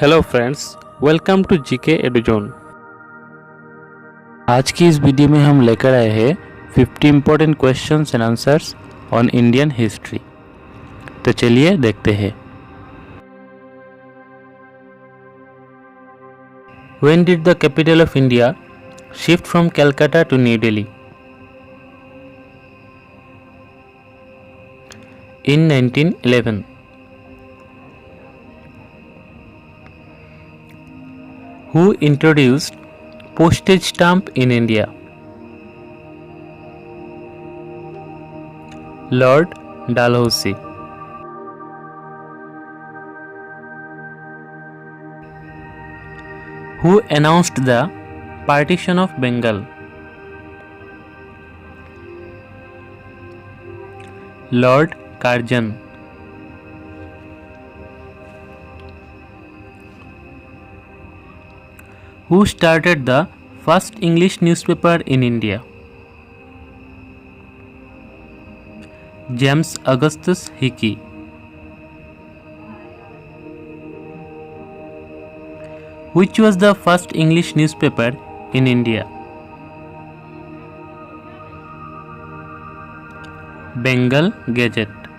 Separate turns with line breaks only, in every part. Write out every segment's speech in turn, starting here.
Hello friends, welcome to GK Eduzone. आज की इस वीडियो में हम लेकर आए हैं 50 important questions and answers on Indian history. तो चलिए देखते हैं। When did the capital of India shift from Calcutta to New Delhi? In 1911. Who introduced postage stamp in India? Lord Dalhousie. Who announced the partition of Bengal? Lord Curzon. Who started the first English newspaper in India? James Augustus Hickey. Which was the first English newspaper in India? Bengal Gazette.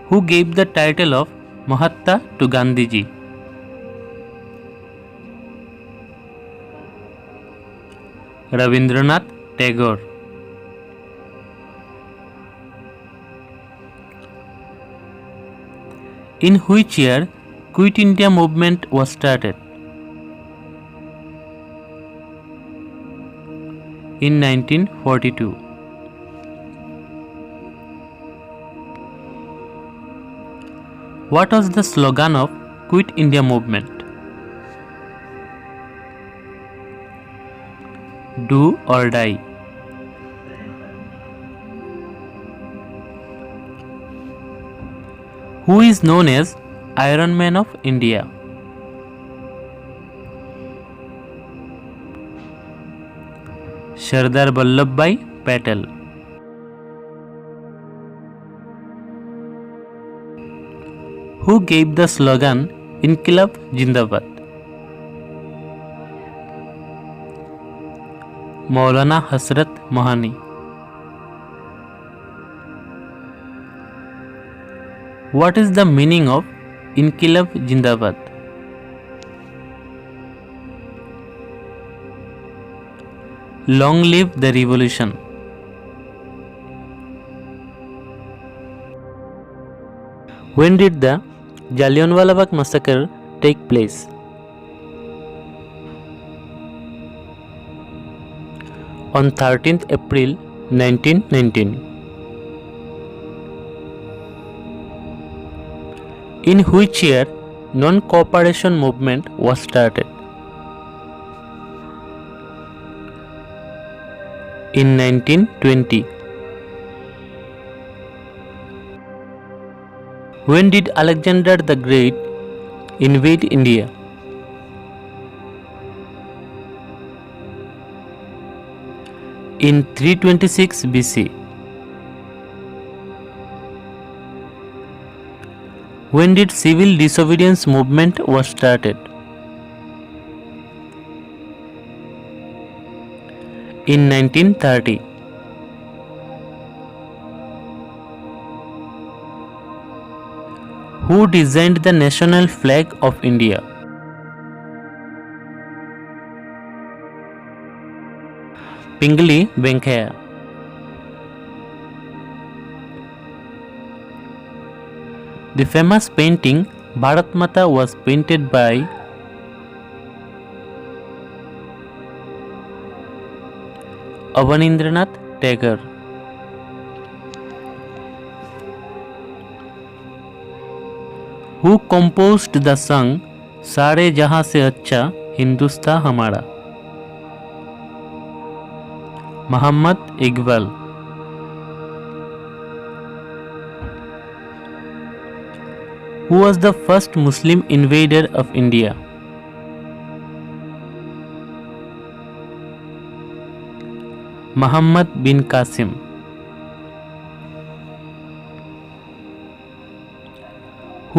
Who gave the title of Mahatma to Gandhiji? Rabindranath Tagore. In which year Quit India movement was started? In 1942. What was the slogan of Quit India movement? Do or die. Who is known as Iron Man of India? Sardar Vallabhbhai Patel. Who gave the slogan Inqilab Zindabad? Maulana Hasrat Mohani. What is the meaning of Inqilab Zindabad? Long live the revolution. When did the Jallianwala Bagh massacre take place? On 13th April 1919. In which year non-cooperation movement was started? In 1920. When did Alexander the Great invade India? In 326 BC. When did civil disobedience movement was started? In 1930. Who designed the national flag of India? Pingali Venkaiah. The famous painting Bharat Mata was painted by Abanindranath Tagore. Who composed the song सारे जहां से अच्छा हिंदुस्तान हमारा? Muhammad Iqbal. Who was the first Muslim invader of India? Muhammad bin Qasim.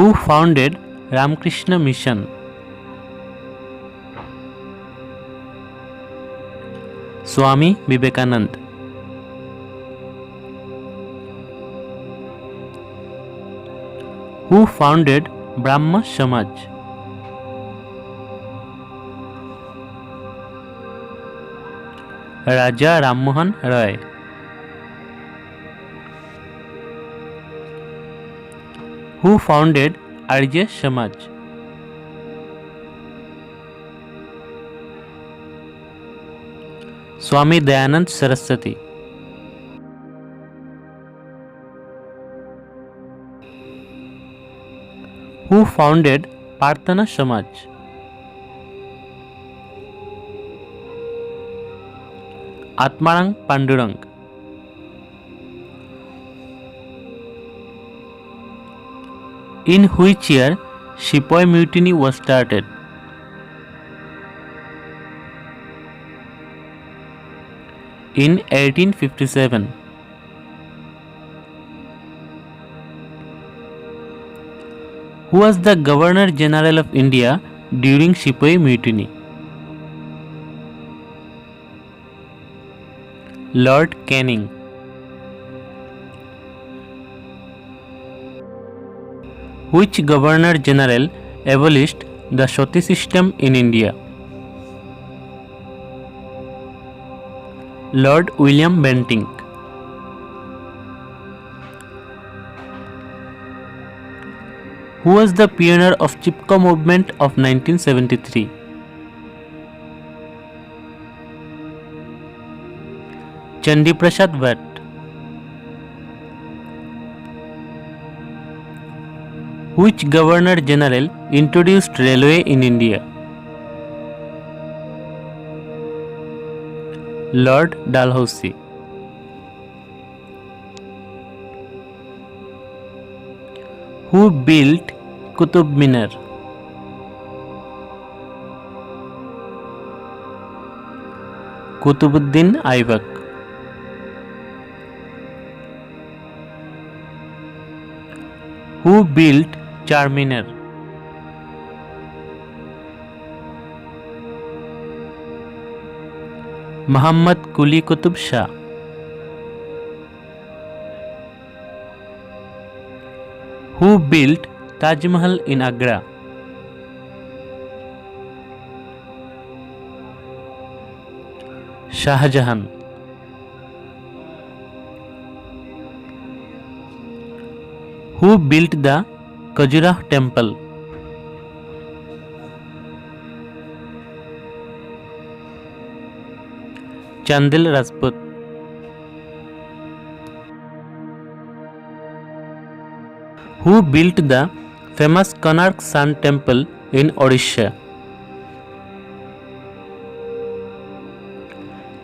Who founded Ramakrishna Mission? Swami Vivekanand. Who founded Brahma Samaj? Raja Rammohan Roy. Who founded Arya Samaj? Swami Dayanand Saraswati. Who founded Partana Samaj? Atmarang Pandurang. In which year Sepoy Mutiny was started? In 1857. Who was the Governor General of India during Sepoy Mutiny? Lord Canning. Which Governor General abolished the Sati system in India? Lord William Bentinck. Who was the pioneer of Chipko movement of 1973? Chandi Prasad Bhatt. Which Governor General introduced railway in India? Lord Dalhousie. Who built Qutub Minar? Qutubuddin Aibak. Who built Charminar? Muhammad Quli Qutub Shah. Who built Taj Mahal in Agra? Shah Jahan. Who built the Khajuraho temple? Chandil Rajput. Who built the famous Konark Sun temple in Odisha?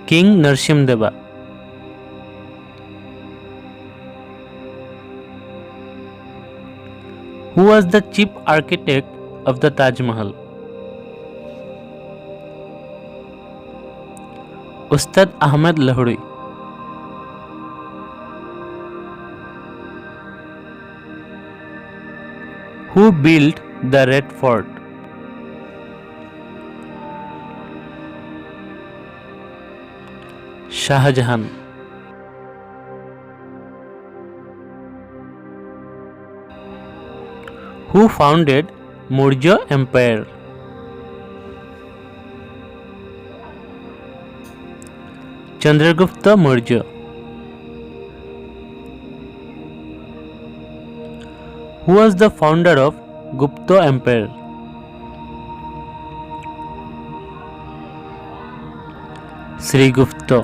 King Narsimdeva. Who was the chief architect of the Taj Mahal? Ustad Ahmed Lahori. Who built the Red Fort? Shah Jahan. Who founded Maurya Empire? Chandragupta Maurya. Who was the founder of Gupta Empire? Sri Gupta.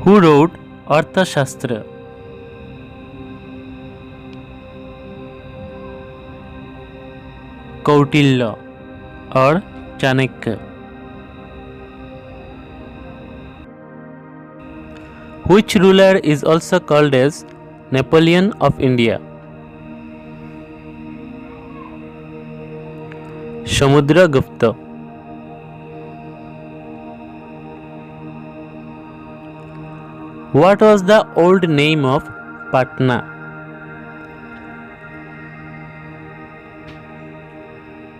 Who wrote Arthashastra? Kautilya or Chanakya. Which ruler is also called as Napoleon of India? Samudragupta. What was the old name of Patna?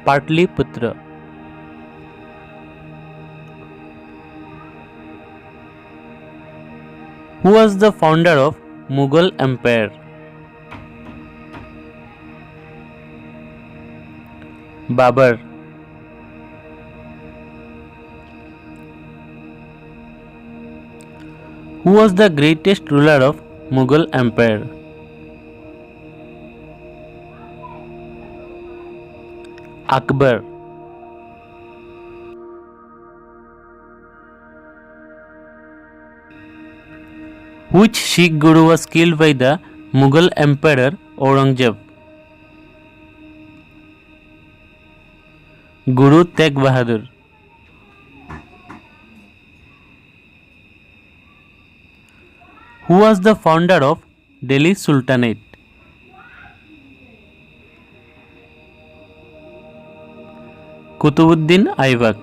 Patliputra. Who was the founder of Mughal Empire? Babur. Who was the greatest ruler of Mughal Empire? Akbar. Which Sikh Guru was killed by the Mughal Emperor Aurangzeb? Guru Tegh Bahadur. Who was the founder of Delhi Sultanate? Kutubuddin Aibak.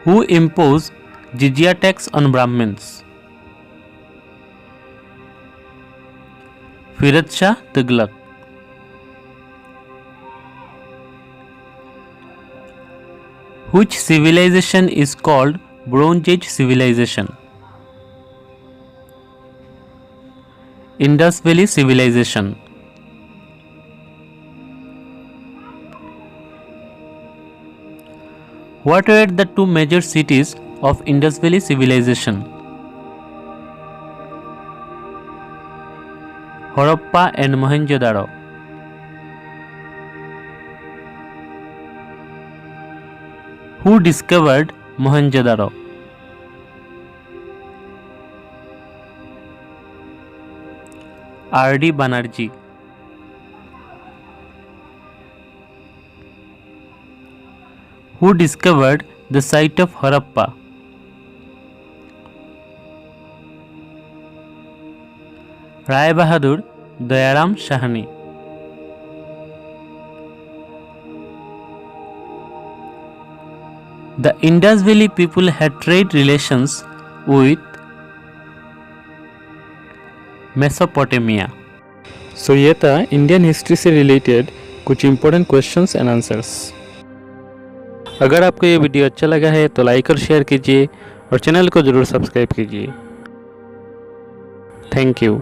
Who imposed jizya tax on Brahmins? Firuz Shah Tughlaq. Which civilization is called Bronze Age civilization? Indus Valley civilization. What were the two major cities of Indus Valley civilization? Harappa and Mohenjo-daro. Who discovered Mohenjo-daro? R.D. Banerjee. Who discovered the site of Harappa? Rai Bahadur Dayaram Sahani. The Indus Valley people had trade relations with Mesopotamia. So ये था Indian history से related कुछ important questions and answers. अगर आपको ये video अच्छा लगा है तो लाइक और शेयर कीजिए और चैनल को ज़रूर सब्सक्राइब कीजिए। Thank you.